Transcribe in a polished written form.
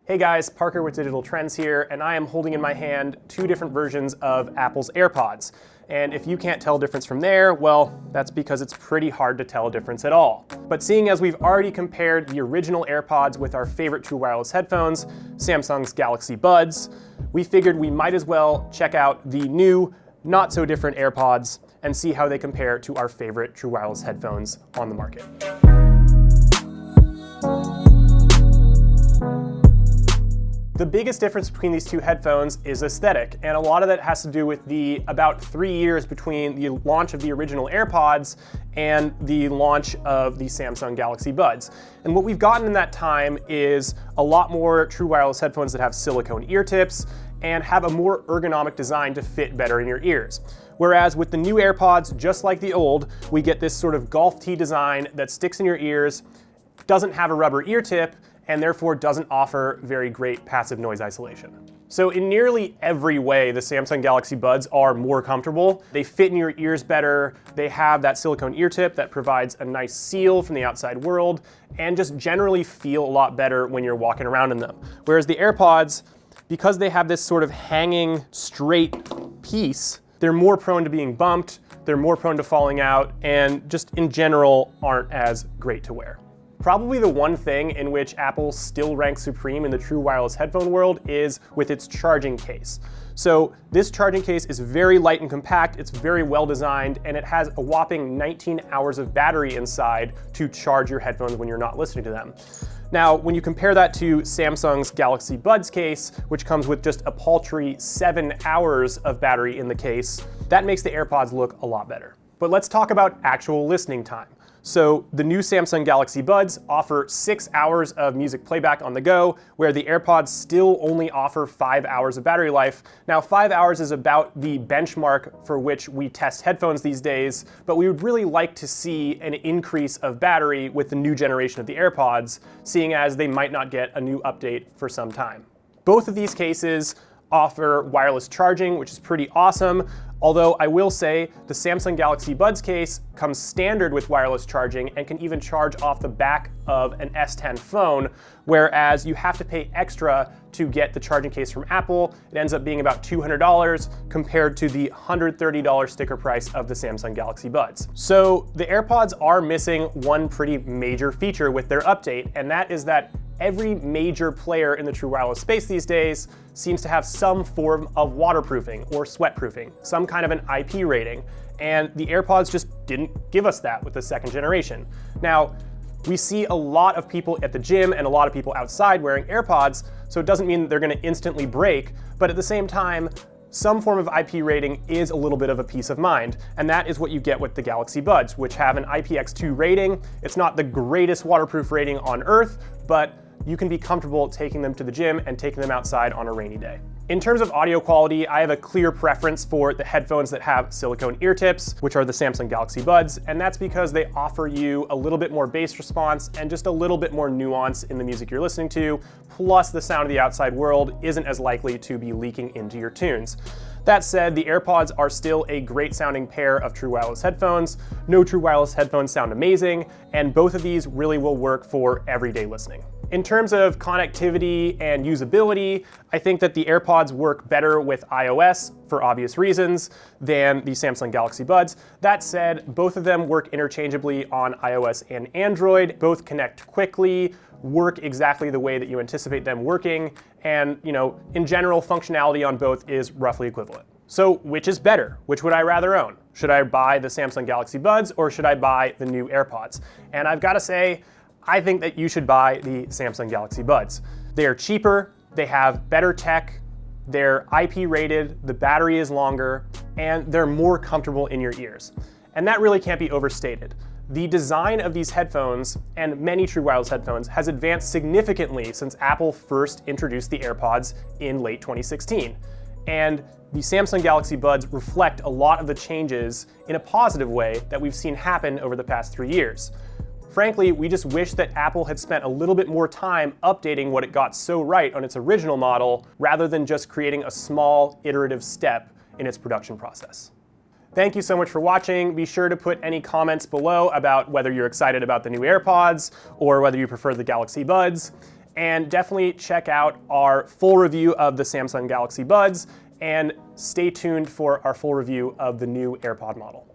Hey guys, Parker with Digital Trends here, and I am holding in my hand two different versions of Apple's AirPods. And if you can't tell a difference from there, well, that's because it's pretty hard to tell a difference at all. But seeing as we've already compared the original AirPods with our favorite true wireless headphones, Samsung's Galaxy Buds, we figured we might as well check out the new, not so different AirPods and see how they compare to our favorite true wireless headphones on the market. The biggest difference between these two headphones is aesthetic, and a lot of that has to do with the about 3 years between the launch of the original AirPods and the launch of the Samsung Galaxy Buds. And what we've gotten in that time is a lot more true wireless headphones that have silicone ear tips and have a more ergonomic design to fit better in your ears. Whereas with the new AirPods, just like the old, we get this sort of golf tee design that sticks in your ears, doesn't have a rubber ear tip, and therefore doesn't offer very great passive noise isolation. So in nearly every way, the Samsung Galaxy Buds are more comfortable. They fit in your ears better, they have that silicone ear tip that provides a nice seal from the outside world, and just generally feel a lot better when you're walking around in them. Whereas the AirPods, because they have this sort of hanging straight piece, they're more prone to being bumped, they're more prone to falling out, and just in general aren't as great to wear. Probably the one thing in which Apple still ranks supreme in the true wireless headphone world is with its charging case. So this charging case is very light and compact, it's very well designed, and it has a whopping 19 hours of battery inside to charge your headphones when you're not listening to them. Now, when you compare that to Samsung's Galaxy Buds case, which comes with just a paltry 7 hours of battery in the case, that makes the AirPods look a lot better. But let's talk about actual listening time. So the new Samsung Galaxy Buds offer 6 hours of music playback on the go, where the AirPods still only offer 5 hours of battery life. Now 5 hours is about the benchmark for which we test headphones these days, but we would really like to see an increase of battery with the new generation of the AirPods, seeing as they might not get a new update for some time. Both of these cases offer wireless charging, which is pretty awesome. Although I will say the Samsung Galaxy Buds case comes standard with wireless charging and can even charge off the back of an S10 phone, whereas you have to pay extra to get the charging case from Apple. It ends up being about $200 compared to the $130 sticker price of the Samsung Galaxy Buds. So the AirPods are missing one pretty major feature with their update, and that is that every major player in the true wireless space these days seems to have some form of waterproofing or sweatproofing, some kind of an IP rating, and the AirPods just didn't give us that with the second generation. Now, we see a lot of people at the gym and a lot of people outside wearing AirPods, so it doesn't mean that they're gonna instantly break, but at the same time, some form of IP rating is a little bit of a peace of mind, and that is what you get with the Galaxy Buds, which have an IPX2 rating. It's not the greatest waterproof rating on earth, but you can be comfortable taking them to the gym and taking them outside on a rainy day. In terms of audio quality, I have a clear preference for the headphones that have silicone ear tips, which are the Samsung Galaxy Buds, and that's because they offer you a little bit more bass response and just a little bit more nuance in the music you're listening to, plus the sound of the outside world isn't as likely to be leaking into your tunes. That said, the AirPods are still a great sounding pair of true wireless headphones. No true wireless headphones sound amazing, and both of these really will work for everyday listening. In terms of connectivity and usability, I think that the AirPods work better with iOS for obvious reasons than the Samsung Galaxy Buds. That said, both of them work interchangeably on iOS and Android. Both connect quickly, work exactly the way that you anticipate them working, and in general, functionality on both is roughly equivalent. So which is better? Which would I rather own? Should I buy the Samsung Galaxy Buds or should I buy the new AirPods? And I've got to say, I think that you should buy the Samsung Galaxy Buds. They are cheaper, they have better tech, they're IP rated, the battery is longer, and they're more comfortable in your ears. And that really can't be overstated. The design of these headphones, and many true wireless headphones, has advanced significantly since Apple first introduced the AirPods in late 2016. And the Samsung Galaxy Buds reflect a lot of the changes in a positive way that we've seen happen over the past 3 years. Frankly, we just wish that Apple had spent a little bit more time updating what it got so right on its original model, rather than just creating a small iterative step in its production process. Thank you so much for watching. Be sure to put any comments below about whether you're excited about the new AirPods or whether you prefer the Galaxy Buds. And definitely check out our full review of the Sasmsung Galaxy Buds, and stay tuned for our full review of the new AirPod model.